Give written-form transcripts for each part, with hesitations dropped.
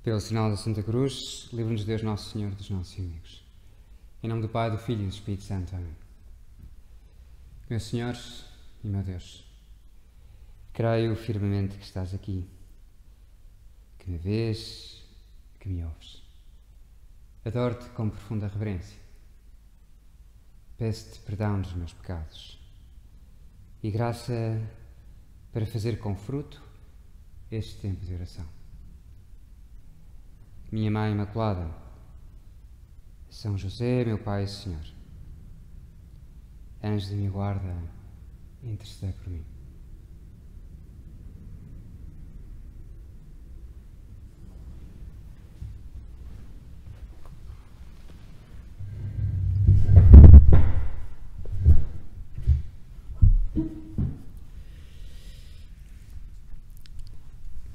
Pelo sinal da Santa Cruz, livra-nos Deus Nosso Senhor dos nossos inimigos. Em nome do Pai, do Filho e do Espírito Santo. Amém. Meus senhores e meu Deus, creio firmemente que estás aqui, que me vês, que me ouves. Adoro-te com profunda reverência. Peço-te perdão dos meus pecados e graça para fazer com fruto este tempo de oração. Minha Mãe Imaculada, São José, meu Pai e Senhor, anjo de minha guarda, intercedei por mim.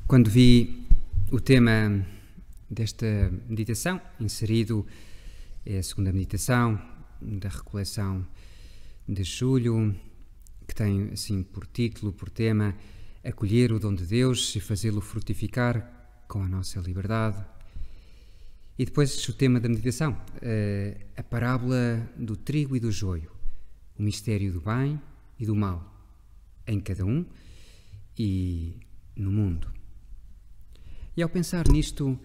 Quando vi o tema desta meditação, inserido, é a segunda meditação da recoleção de julho, que tem assim por título, por tema, acolher o dom de Deus e fazê-lo frutificar com a nossa liberdade. E depois o tema da meditação, a parábola do trigo e do joio, o mistério do bem e do mal, em cada um e no mundo. E ao pensar nisto,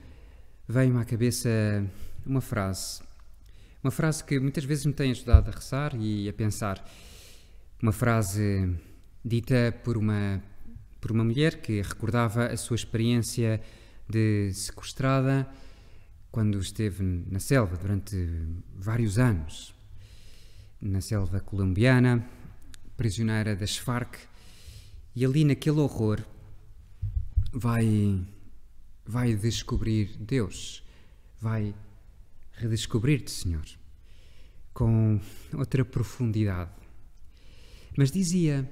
veio-me à cabeça uma frase que muitas vezes me tem ajudado a rezar e a pensar. Uma frase dita por uma mulher que recordava a sua experiência de sequestrada quando esteve na selva durante vários anos, na selva colombiana, prisioneira das Farc, e ali naquele horror vai descobrir Deus, vai redescobrir-te, Senhor, com outra profundidade. Mas dizia,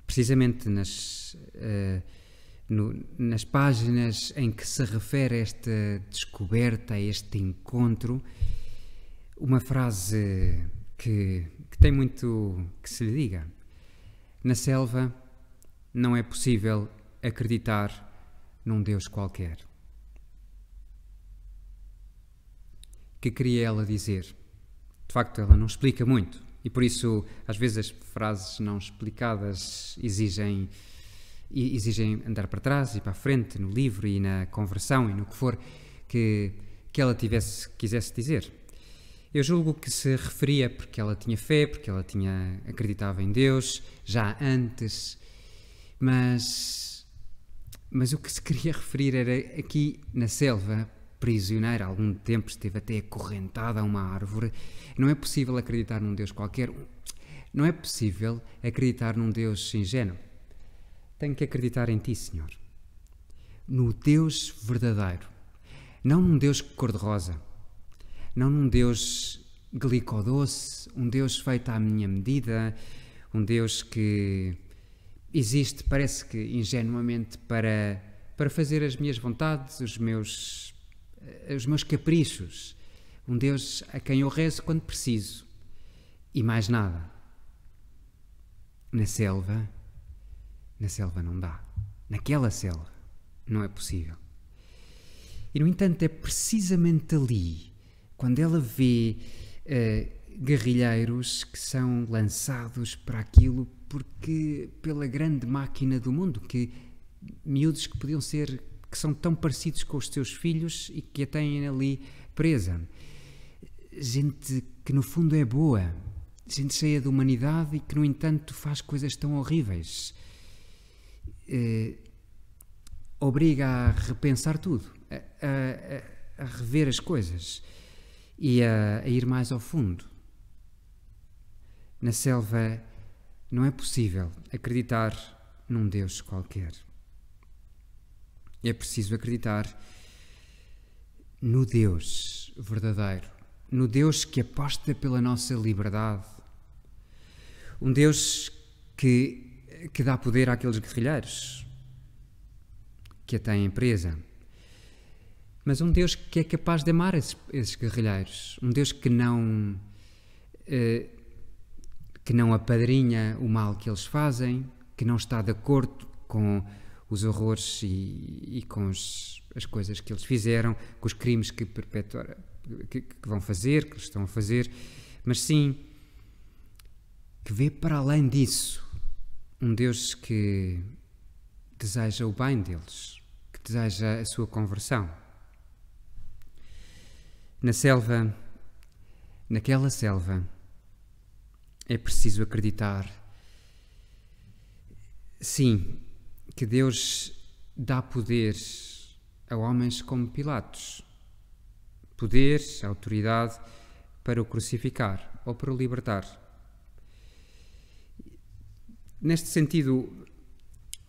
precisamente nas páginas em que se refere a esta descoberta, a este encontro, uma frase que tem muito que se lhe diga. Na selva não é possível acreditar num Deus qualquer. O que queria ela dizer? De facto, ela não explica muito e por isso, às vezes, as frases não explicadas exigem andar para trás e para a frente no livro e na conversão e no que for que ela quisesse dizer. Eu julgo que se referia porque ela tinha fé, porque ela acreditava em Deus já antes, mas o que se queria referir era aqui na selva, prisioneira, há algum tempo esteve até acorrentada a uma árvore. Não é possível acreditar num Deus qualquer, não é possível acreditar num Deus ingênuo. Tenho que acreditar em Ti, Senhor, no Deus verdadeiro, não num Deus cor-de-rosa, não num Deus glicodoce, um Deus feito à minha medida, um Deus que existe, parece que ingenuamente, para fazer as minhas vontades, os meus caprichos. Um Deus a quem eu rezo quando preciso. E mais nada. Na selva não dá. Naquela selva não é possível. E, no entanto, é precisamente ali, quando ela vê guerrilheiros que são lançados para aquilo porque pela grande máquina do mundo, que miúdos que podiam ser, que são tão parecidos com os seus filhos e que a têm ali presa. Gente que no fundo é boa, gente cheia de humanidade e que no entanto faz coisas tão horríveis. Obriga a repensar tudo, a rever as coisas e a ir mais ao fundo. Na selva não é possível acreditar num Deus qualquer. É preciso acreditar no Deus verdadeiro, no Deus que aposta pela nossa liberdade, um Deus que dá poder àqueles guerrilheiros que a têm presa, mas um Deus que é capaz de amar esses guerrilheiros, um Deus que não apadrinha o mal que eles fazem, que não está de acordo com os horrores e com as coisas que eles fizeram, com os crimes que vão fazer, que eles estão a fazer, mas sim que vê para além disso um Deus que deseja o bem deles, que deseja a sua conversão. Naquela selva, é preciso acreditar, sim, que Deus dá poder a homens como Pilatos, poder, autoridade para o crucificar ou para o libertar. Neste sentido,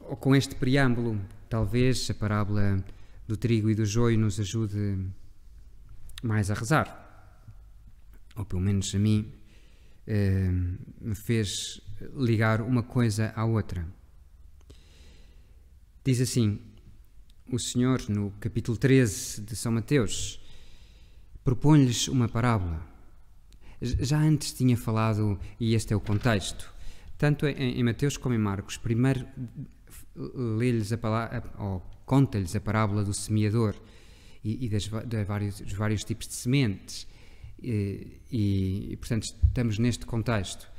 ou com este preâmbulo, talvez a parábola do trigo e do joio nos ajude mais a rezar, ou pelo menos a mim me fez ligar uma coisa à outra. Diz assim, o Senhor, no capítulo 13 de São Mateus, propõe-lhes uma parábola. Já antes tinha falado, e este é o contexto, tanto em Mateus como em Marcos. Primeiro lê-lhes a palavra, ou conta-lhes a parábola do semeador e dos vários tipos de sementes. E, portanto, estamos neste contexto.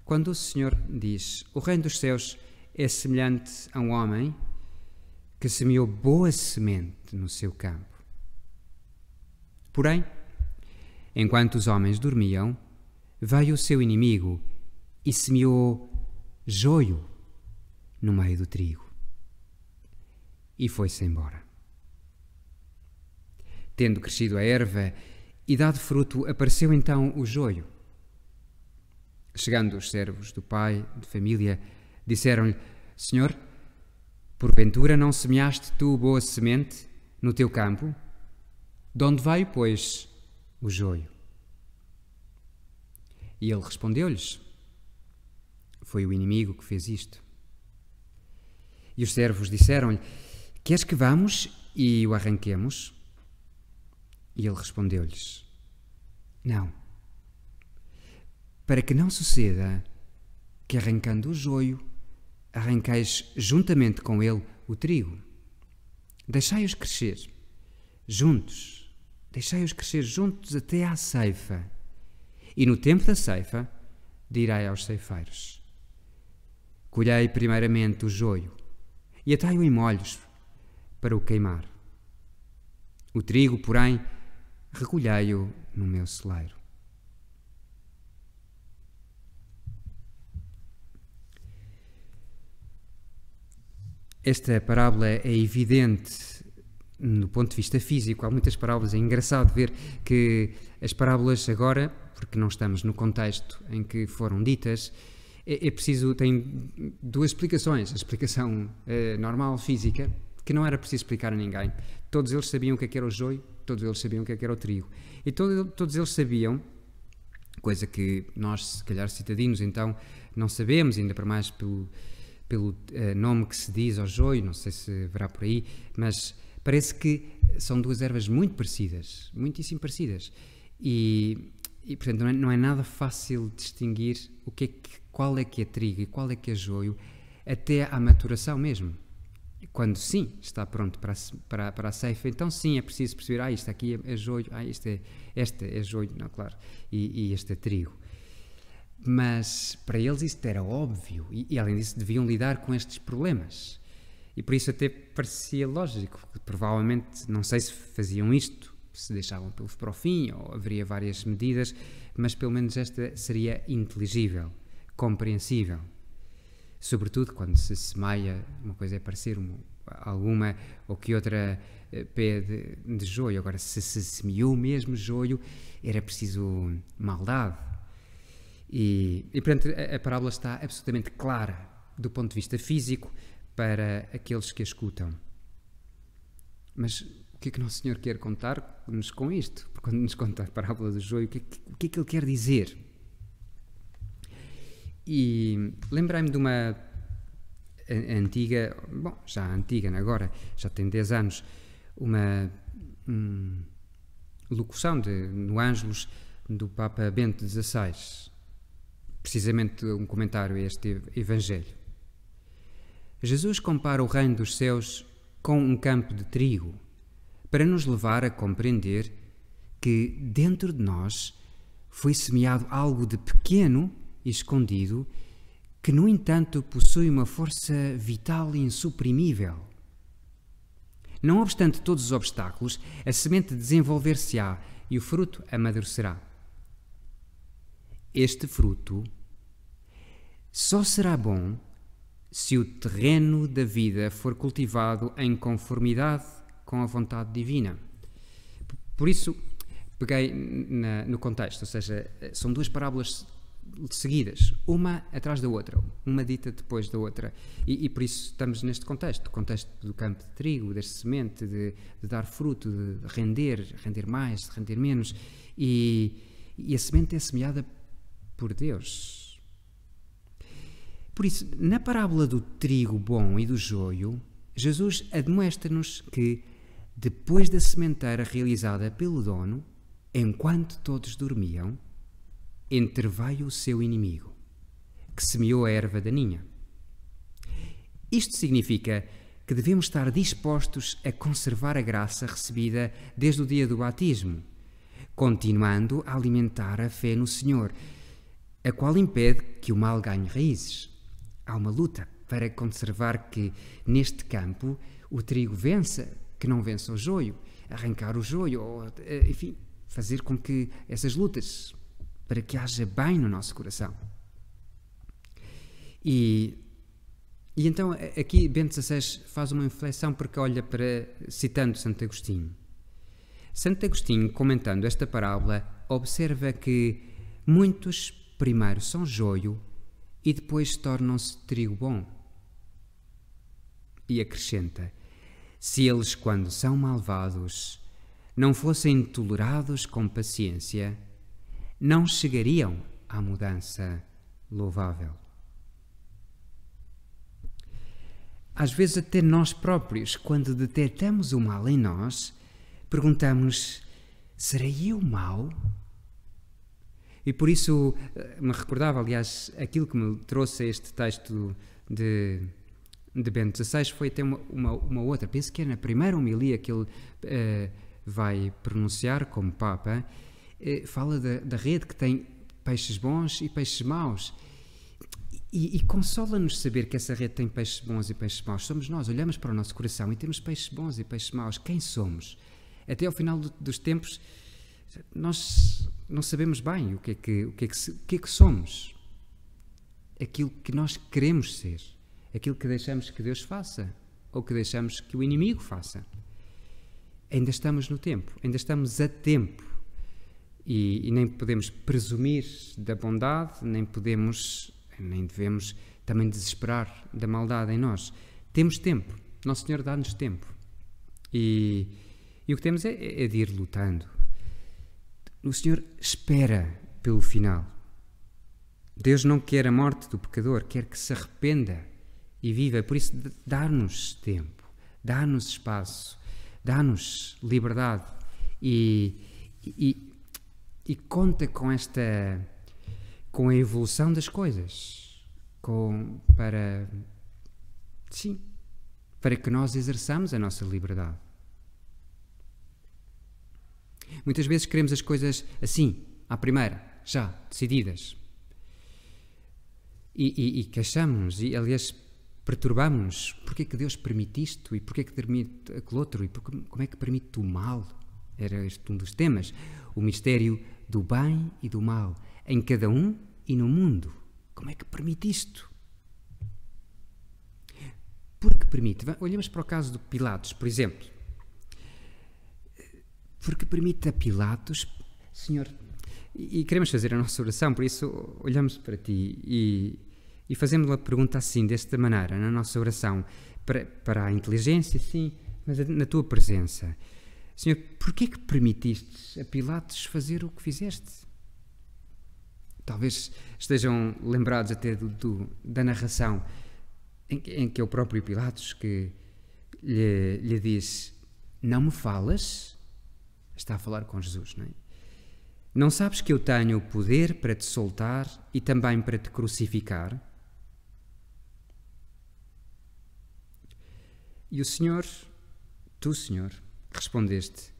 Quando o Senhor diz: o reino dos céus é semelhante a um homem que semeou boa semente no seu campo. Porém, enquanto os homens dormiam, veio o seu inimigo e semeou joio no meio do trigo. E foi-se embora. Tendo crescido a erva e dado fruto, apareceu então o joio. Chegando os servos do pai de família, disseram-lhe: Senhor, porventura não semeaste tu boa semente no teu campo? De onde veio, pois, o joio? E ele respondeu-lhes: foi o inimigo que fez isto. E os servos disseram-lhe: queres que vamos e o arranquemos? E ele respondeu-lhes: não, para que não suceda que, arrancando o joio, arranqueis juntamente com ele o trigo. Deixai-os crescer juntos, até à ceifa. E no tempo da ceifa, direi aos ceifeiros: colhei primeiramente o joio e atai-o em molhos para o queimar. O trigo, porém, recolhei-o no meu celeiro. Esta parábola é evidente no ponto de vista físico. Há muitas parábolas. É engraçado ver que as parábolas agora, porque não estamos no contexto em que foram ditas, tem duas explicações. A explicação normal, física, que não era preciso explicar a ninguém. Todos eles sabiam o que era o joio, todos eles sabiam o que era o trigo. E todos eles sabiam, coisa que nós, se calhar citadinos, então, não sabemos, ainda para mais pelo nome que se diz ao joio, não sei se verá por aí, mas parece que são duas ervas muito parecidas, muitíssimo parecidas. E portanto, não é nada fácil distinguir qual é que é trigo e qual é que é joio, até à maturação mesmo. Quando sim, está pronto para a ceifa, então sim, é preciso perceber: isto aqui é joio, este é joio, não, claro, e este é trigo. Mas para eles isto era óbvio e além disso deviam lidar com estes problemas. E por isso até parecia lógico, porque provavelmente, não sei se faziam isto, se deixavam para o fim, ou haveria várias medidas, mas pelo menos esta seria inteligível, compreensível. Sobretudo quando se semeia, uma coisa é parecer alguma ou que outra pé de joio. Agora, se semeou mesmo joio, era preciso maldade. E portanto, a parábola está absolutamente clara do ponto de vista físico para aqueles que a escutam. Mas o que é que Nosso Senhor quer contar-nos com isto? Porque quando nos conta a parábola do joio, o que é que Ele quer dizer? E lembrei-me de uma antiga, já antiga agora, já tem 10 anos, uma locução no Ângelus do Papa Bento XVI, precisamente um comentário a este Evangelho. Jesus compara o reino dos céus com um campo de trigo, para nos levar a compreender que dentro de nós foi semeado algo de pequeno e escondido, que, no entanto, possui uma força vital e insuprimível. Não obstante todos os obstáculos, a semente desenvolver-se-á e o fruto amadurecerá. Este fruto só será bom se o terreno da vida for cultivado em conformidade com a vontade divina. Por isso, peguei no contexto, ou seja, são duas parábolas seguidas, uma atrás da outra, uma dita depois da outra, e por isso estamos neste contexto, o contexto do campo de trigo, da semente, de dar fruto, de render mais, de render menos, e a semente é semeada por Deus. Por isso, na parábola do trigo bom e do joio, Jesus admoesta-nos que, depois da sementeira realizada pelo dono, enquanto todos dormiam, entreveio o seu inimigo, que semeou a erva daninha. Isto significa que devemos estar dispostos a conservar a graça recebida desde o dia do batismo, continuando a alimentar a fé no Senhor, a qual impede que o mal ganhe raízes. Há uma luta para conservar que, neste campo, o trigo vença, que não vença o joio, arrancar o joio, ou, enfim, fazer com que essas lutas, para que haja bem no nosso coração. E então aqui Bento XVI faz uma inflexão porque olha para, citando Santo Agostinho. Santo Agostinho, comentando esta parábola, observa que muitos primeiro são joio e depois tornam-se trigo bom. E acrescenta: se eles, quando são malvados, não fossem tolerados com paciência, não chegariam à mudança louvável. Às vezes até nós próprios, quando detectamos o mal em nós, perguntamos: serei eu mau? E por isso me recordava, aliás, aquilo que me trouxe a este texto de Bento XVI foi até uma outra, penso que é na primeira homilia que ele vai pronunciar como Papa, fala da rede que tem peixes bons e peixes maus. E consola-nos saber que essa rede tem peixes bons e peixes maus. Somos nós, olhamos para o nosso coração e temos peixes bons e peixes maus. Quem somos? Até ao final dos tempos, nós não sabemos bem o que é que somos. Aquilo que nós queremos ser. Aquilo que deixamos que Deus faça. Ou que deixamos que o inimigo faça. Ainda estamos no tempo. Ainda estamos a tempo. E nem podemos presumir da bondade, nem devemos também desesperar da maldade em nós. Temos tempo. Nosso Senhor dá-nos tempo. E o que temos é de ir lutando. O Senhor espera pelo final. Deus não quer a morte do pecador, quer que se arrependa e viva. Por isso, dá-nos tempo, dá-nos espaço, dá-nos liberdade e conta com a evolução das coisas, para que nós exerçamos a nossa liberdade. Muitas vezes queremos as coisas assim, à primeira, já, decididas. E queixamos-nos, e aliás perturbamos-nos. Porquê é que Deus permite isto? E porquê é que permite aquele outro? E como é que permite o mal? Era este um dos temas. O mistério do bem e do mal, em cada um e no mundo. Como é que permite isto? Porque permite. Olhamos para o caso de Pilatos, por exemplo. Porque permite a Pilatos, Senhor, e queremos fazer a nossa oração, por isso olhamos para Ti e fazemos a pergunta assim, desta maneira, na nossa oração, para a inteligência, sim, mas na Tua presença. Senhor, porquê que permitiste a Pilatos fazer o que fizeste? Talvez estejam lembrados até da narração em que é o próprio Pilatos que lhe diz: não me falas? Está a falar com Jesus, não é? Não sabes que eu tenho o poder para te soltar e também para te crucificar? E o Senhor, tu, Senhor, respondeste: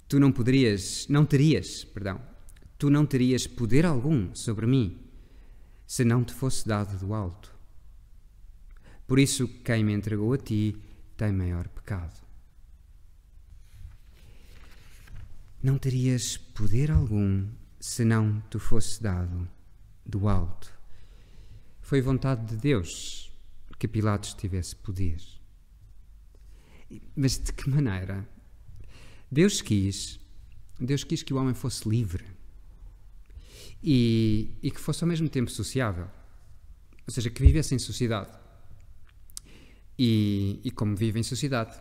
tu não terias poder algum sobre mim, se não te fosse dado do alto. Por isso, quem me entregou a ti tem maior pecado. Não terias poder algum se não te fosse dado do alto. Foi vontade de Deus que Pilatos tivesse poder. Mas de que maneira? Deus quis que o homem fosse livre e que fosse ao mesmo tempo sociável. Ou seja, que vivesse em sociedade. E como vive em sociedade,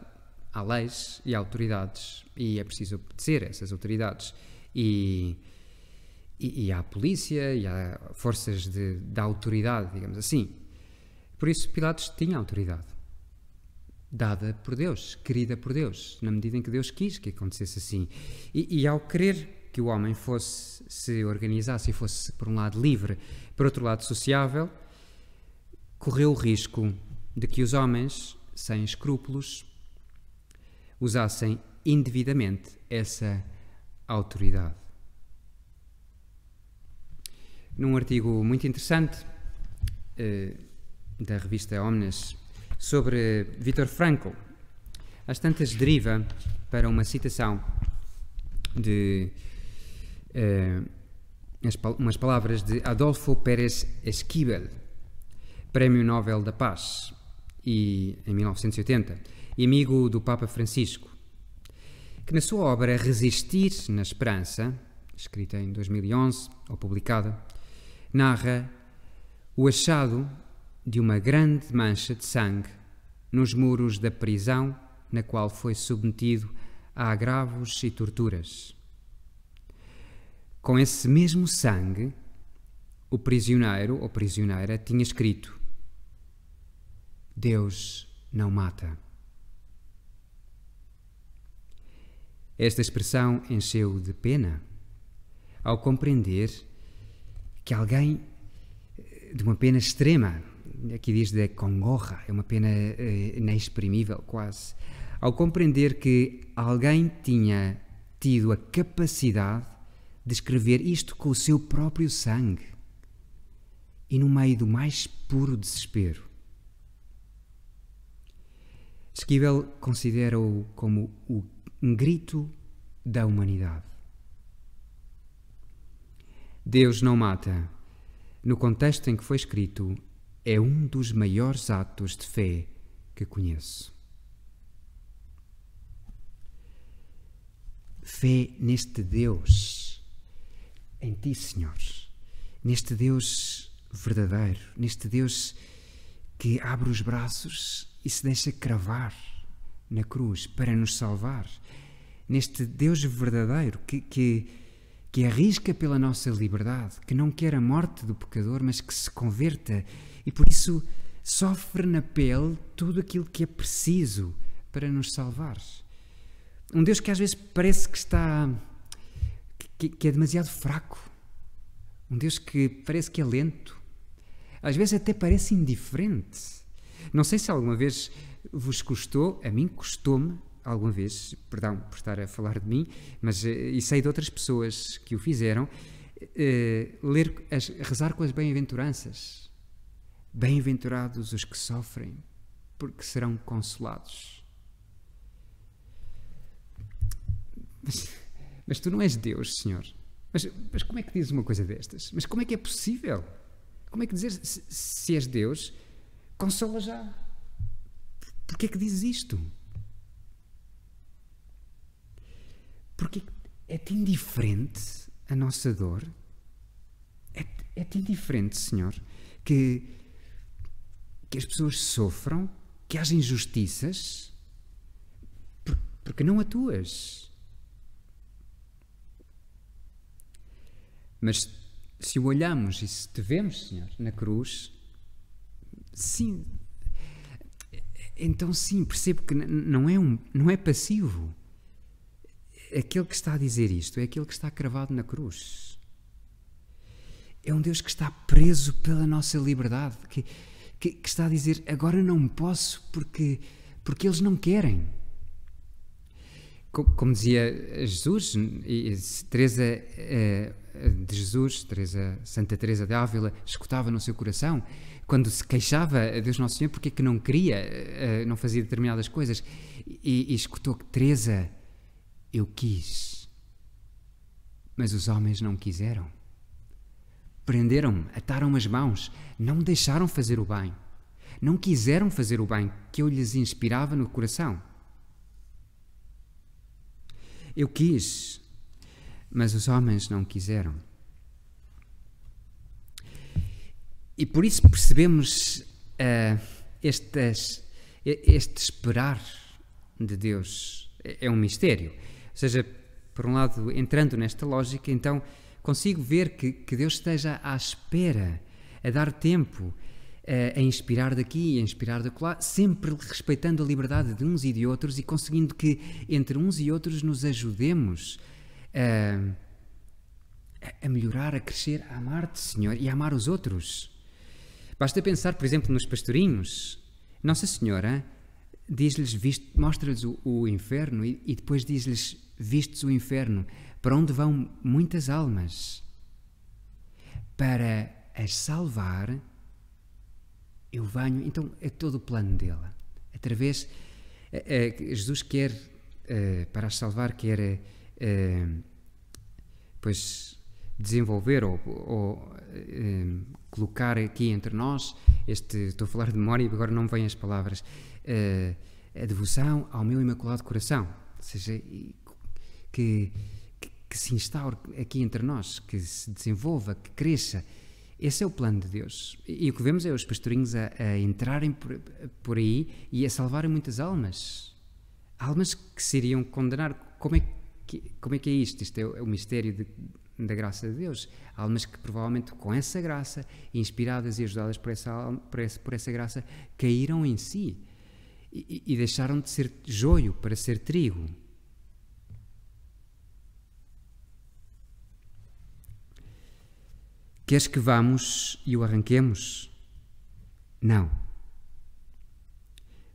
há leis e há autoridades e é preciso obedecer a essas autoridades. E há polícia e há forças da autoridade, digamos assim. Por isso Pilatos tinha autoridade, dada por Deus, querida por Deus, na medida em que Deus quis que acontecesse assim. E ao querer que o homem se organizasse e fosse, por um lado, livre, por outro lado, sociável, correu o risco de que os homens, sem escrúpulos, usassem indevidamente essa autoridade. Num artigo muito interessante da revista Omnes sobre Viktor Frankl, às tantas deriva para uma citação de umas palavras de Adolfo Pérez Esquivel, Prémio Nobel da Paz, em 1980, e amigo do Papa Francisco, que na sua obra Resistir na Esperança, escrita em 2011, ou publicada, narra o achado de uma grande mancha de sangue nos muros da prisão na qual foi submetido a agravos e torturas. Com esse mesmo sangue, o prisioneiro ou prisioneira tinha escrito: Deus não mata. Esta expressão encheu de pena ao compreender que alguém de uma pena extrema, aqui diz de congoja, é uma pena inexprimível quase, ao compreender que alguém tinha tido a capacidade de escrever isto com o seu próprio sangue e no meio do mais puro desespero. Esquivel considera-o como um grito da humanidade. Deus não mata, no contexto em que foi escrito, é um dos maiores atos de fé que conheço. Fé neste Deus, em Ti, Senhor, neste Deus verdadeiro, neste Deus que abre os braços e se deixa cravar na cruz para nos salvar, neste Deus verdadeiro que arrisca pela nossa liberdade, que não quer a morte do pecador, mas que se converta e por isso sofre na pele tudo aquilo que é preciso para nos salvar. Um Deus que às vezes parece que é demasiado fraco, um Deus que parece que é lento, às vezes até parece indiferente. Não sei se alguma vez vos custou, a mim custou-me alguma vez, perdão por estar a falar de mim, mas e sei de outras pessoas que o fizeram, rezar com as bem-aventuranças. Bem-aventurados os que sofrem, porque serão consolados. Mas tu não és Deus, Senhor. Mas como é que dizes uma coisa destas? Mas como é que é possível? Como é que dizer, se és Deus, consola já? Porquê é que dizes isto? Porque é-te indiferente a nossa dor? É-te indiferente, Senhor, que as pessoas sofram, que haja injustiças, porque não atuas. Mas se o olhamos e se te vemos, Senhor, na cruz, sim, então sim, percebo que não é passivo. Aquele que está a dizer isto é aquele que está cravado na cruz. É um Deus que está preso pela nossa liberdade, que está a dizer, agora não posso porque porque eles não querem. Como dizia Jesus, Teresa de Jesus, Santa Teresa de Ávila, escutava no seu coração, quando se queixava a Deus Nosso Senhor porque é que não queria, não fazia determinadas coisas, e escutou que Teresa, eu quis, mas os homens não quiseram. Prenderam-me, ataram-me as mãos, não me deixaram fazer o bem. Não quiseram fazer o bem que eu lhes inspirava no coração. Eu quis, mas os homens não quiseram. E por isso percebemos este esperar de Deus é um mistério. Ou seja, por um lado, entrando nesta lógica, então consigo ver que Deus esteja à espera, a dar tempo, a inspirar daqui, a inspirar de acolá, sempre respeitando a liberdade de uns e de outros e conseguindo que entre uns e outros nos ajudemos a melhorar, a crescer, a amar-te, Senhor, e a amar os outros. Basta pensar, por exemplo, nos pastorinhos. Nossa Senhora diz-lhes, mostra-lhes o inferno e depois diz-lhes, vistes o inferno, para onde vão muitas almas. Para as salvar, eu venho. Então é todo o plano dela. Através, Jesus quer, para as salvar, quer pois desenvolver ou colocar aqui entre nós, estou a falar de memória e agora não me vêm as palavras, a devoção ao meu Imaculado Coração, ou seja, que se instaure aqui entre nós, que se desenvolva, que cresça. Esse é o plano de Deus. E o que vemos é os pastorinhos a entrarem por aí e a salvarem muitas almas. Almas que se iriam condenar. Como é que é isto? Isto é o mistério da graça de Deus. Almas que provavelmente com essa graça, inspiradas e ajudadas por essa graça, caíram em si e deixaram de ser joio para ser trigo. Queres que vamos e o arranquemos? Não.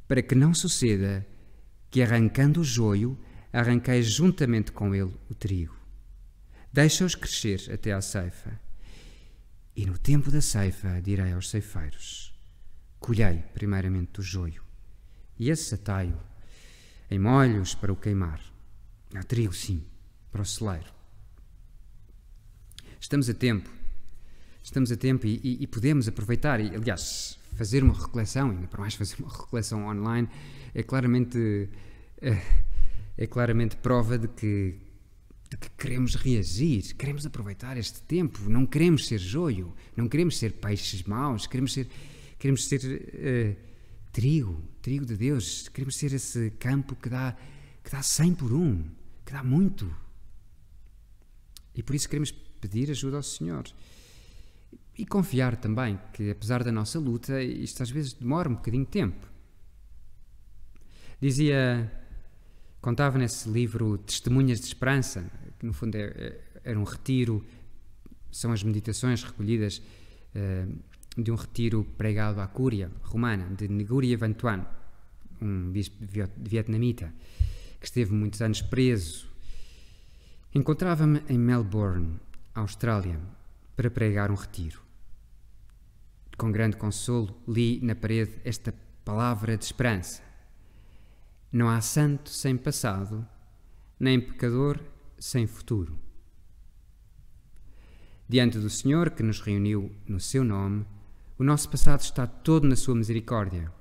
Para que não suceda que, arrancando o joio, arranqueis juntamente com ele o trigo. Deixa-os crescer até à ceifa. E no tempo da ceifa direi aos ceifeiros, colhei primeiramente o joio, e esse atai-o em molhos para o queimar. Há trigo, sim, para o celeiro. Estamos a tempo e podemos aproveitar, e aliás, fazer uma reflexão, ainda para mais fazer uma reflexão online, é claramente prova de que queremos reagir, queremos aproveitar este tempo, não queremos ser joio, não queremos ser peixes maus, queremos ser trigo de Deus, queremos ser esse campo que dá 100 por 1, que dá muito. E por isso queremos pedir ajuda ao Senhor. E confiar também que, apesar da nossa luta, isto às vezes demora um bocadinho de tempo. Contava nesse livro Testemunhas de Esperança, que no fundo era um retiro, são as meditações recolhidas de um retiro pregado à Cúria romana, de Nguyen Van Thuan, um bispo vietnamita, que esteve muitos anos preso. Encontrava-me em Melbourne, Austrália, para pregar um retiro. Com grande consolo, li na parede esta palavra de esperança. Não há santo sem passado, nem pecador sem futuro. Diante do Senhor, que nos reuniu no seu nome, o nosso passado está todo na sua misericórdia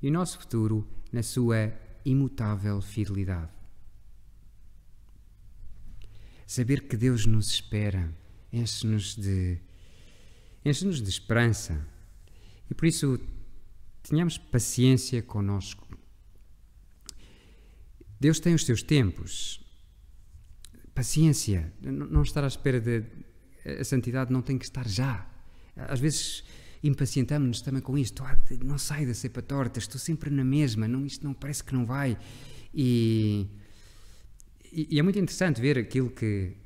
e o nosso futuro na sua imutável fidelidade. Saber que Deus nos espera enche-nos de esperança e por isso tenhamos paciência connosco. Deus tem os seus tempos. Paciência, não estar à espera a santidade não tem que estar já. Às vezes impacientamos-nos também com isto. Não saio da cepa torta, estou sempre na mesma, isto não parece que não vai. E é muito interessante ver aquilo que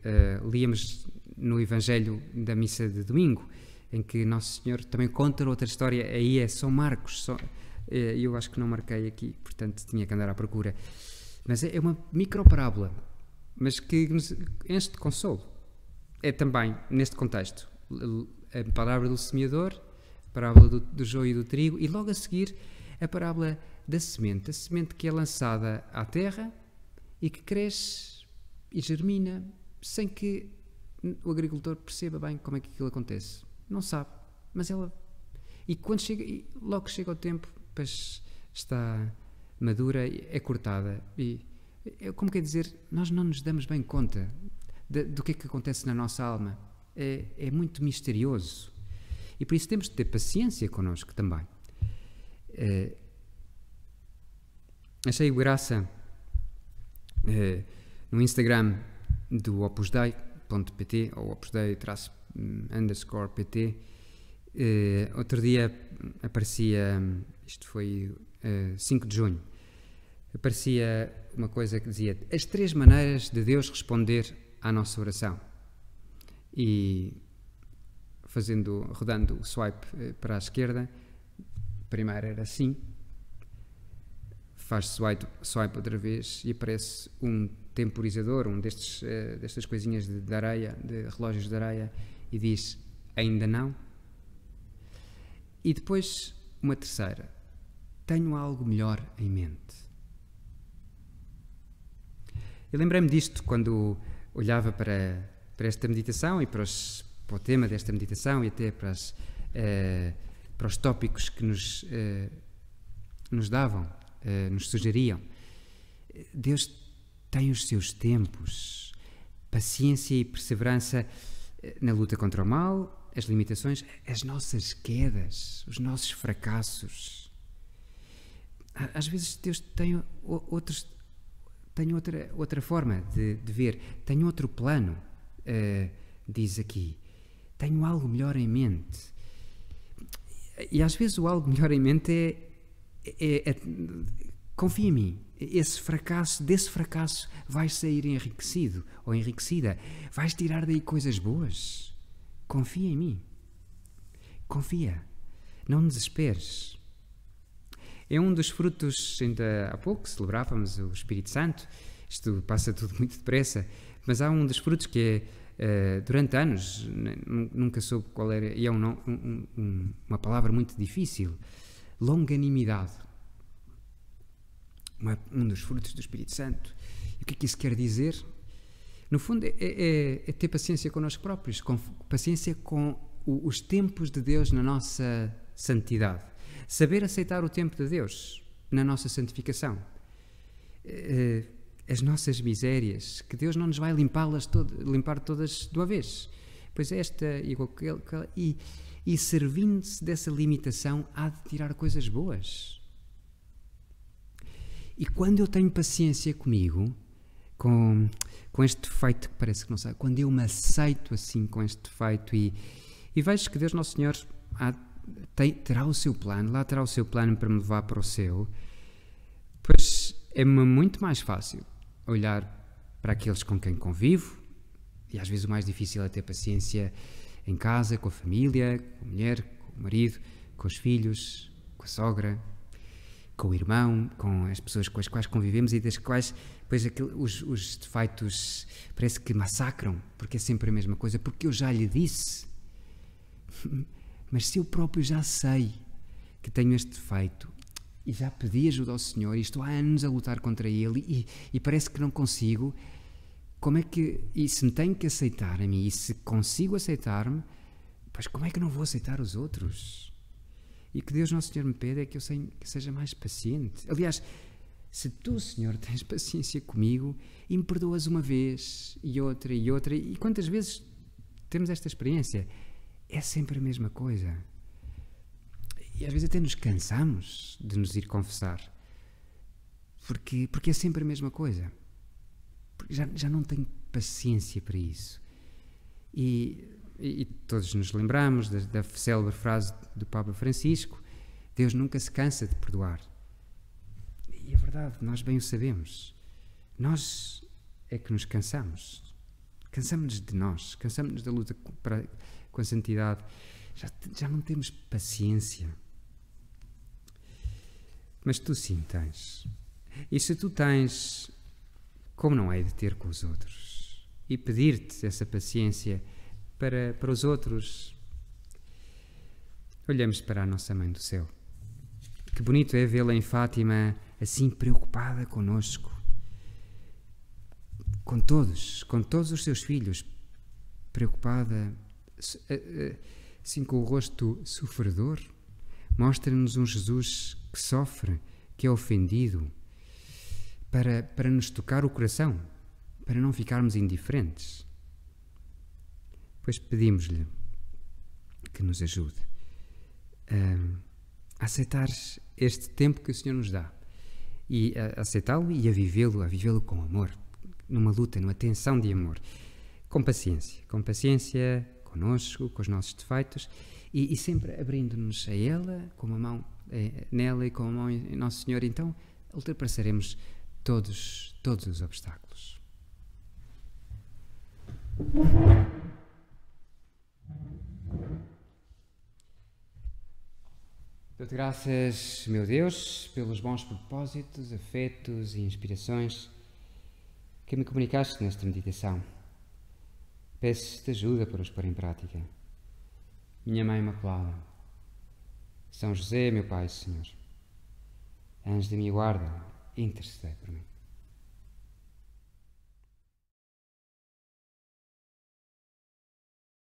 líamos no Evangelho da Missa de Domingo, em que Nosso Senhor também conta outra história. Aí é São Marcos. E eu acho que não marquei aqui, portanto tinha que andar à procura. Mas é uma microparábola, mas que nos enche de consolo. É também, neste contexto, a parábola do semeador, a parábola do joio e do trigo, e logo a seguir a parábola da semente. A semente que é lançada à terra e que cresce e germina sem que o agricultor perceba bem como é que aquilo acontece. Não sabe, mas ela... E quando chega, e logo chega o tempo, depois está madura, é cortada. E, como quer dizer, nós não nos damos bem conta do que é que acontece na nossa alma. É muito misterioso. E por isso temos de ter paciência connosco também. Achei graça no Instagram do opusdei.pt ou opusdei_pt. Outro dia aparecia, isto foi 5 de junho, aparecia uma coisa que dizia as 3 maneiras de Deus responder à nossa oração. E rodando o swipe para a esquerda, primeiro era assim, faz swipe outra vez e aparece um temporizador, destas coisinhas de areia, de relógios de areia, e diz ainda não. E depois uma terceira, tenho algo melhor em mente. Eu lembrei-me disto quando olhava para esta meditação e para o tema desta meditação e até para os tópicos que nos davam, nos sugeriam. Deus tem os seus tempos, paciência e perseverança na luta contra o mal, as limitações, as nossas quedas, os nossos fracassos. Às vezes Deus tem outra forma de ver, tem outro plano, diz aqui. Tenho algo melhor em mente. E às vezes o algo melhor em mente confia em mim. Desse fracasso vais sair enriquecido ou enriquecida. Vais tirar daí coisas boas. Confia em mim. Confia. Não desesperes. É um dos frutos, ainda há pouco celebrávamos o Espírito Santo. Isto passa tudo muito depressa. Mas há um dos frutos que é, durante anos, nunca soube qual era, e é uma palavra muito difícil. Longanimidade. Um dos frutos do Espírito Santo. E o que é que isso quer dizer? No fundo, é ter paciência connosco próprios, paciência com os tempos de Deus na nossa santidade. Saber aceitar o tempo de Deus na nossa santificação. As nossas misérias, que Deus não nos vai limpar todas de uma vez. Pois esta igual que ele, e servindo-se dessa limitação, há de tirar coisas boas. E quando eu tenho paciência comigo, com este defeito que parece que não sai, quando eu me aceito assim com este defeito e vejo que Deus Nosso Senhor terá o seu plano, lá terá o seu plano para me levar para o céu, pois é-me muito mais fácil olhar para aqueles com quem convivo, e às vezes o mais difícil é ter paciência em casa, com a família, com a mulher, com o marido, com os filhos, com a sogra, com o irmão, com as pessoas com as quais convivemos e das quais depois os defeitos parece que massacram, porque é sempre a mesma coisa, porque eu já lhe disse. Mas se eu próprio já sei que tenho este defeito e já pedi ajuda ao Senhor e estou há anos a lutar contra ele e parece que não consigo, e se me tenho que aceitar a mim e se consigo aceitar-me, pois como é que não vou aceitar os outros? E o que Deus Nosso Senhor me pede é que eu seja mais paciente. Aliás, se tu, Senhor, tens paciência comigo e me perdoas uma vez e outra, e quantas vezes temos esta experiência? É sempre a mesma coisa. E às vezes até nos cansamos de nos ir confessar. Porque é sempre a mesma coisa. Porque já não tenho paciência para isso. E todos nos lembramos da célebre frase do Papa Francisco: Deus nunca se cansa de perdoar. E é verdade, nós bem o sabemos. Nós é que nos cansamos. Cansamos-nos de nós, cansamos-nos da luta com a santidade. Já não temos paciência. Mas tu sim tens. E se tu tens, como não hei de ter com os outros? E pedir-te essa paciência para os outros. Olhamos para a nossa Mãe do Céu. Que bonito é vê-la em Fátima assim preocupada conosco. Com todos os seus filhos. Preocupada, assim com o rosto sofredor. Mostra-nos um Jesus que sofre, que é ofendido, para nos tocar o coração, para não ficarmos indiferentes. Pois pedimos-lhe que nos ajude a aceitar este tempo que o Senhor nos dá e a aceitá-lo e a vivê-lo com amor, numa luta, numa tensão de amor, com paciência connosco, com os nossos defeitos e sempre abrindo-nos a ela, com uma mão nela e com a mão em Nosso Senhor. Então ultrapassaremos todos os obstáculos. Dou-te graças, meu Deus, pelos bons propósitos, afetos e inspirações que me comunicaste nesta meditação. Peço-te ajuda para os pôr em prática. Minha Mãe Imaculada, São José, meu Pai e Senhor, anjo da minha guarda, intercedei por mim.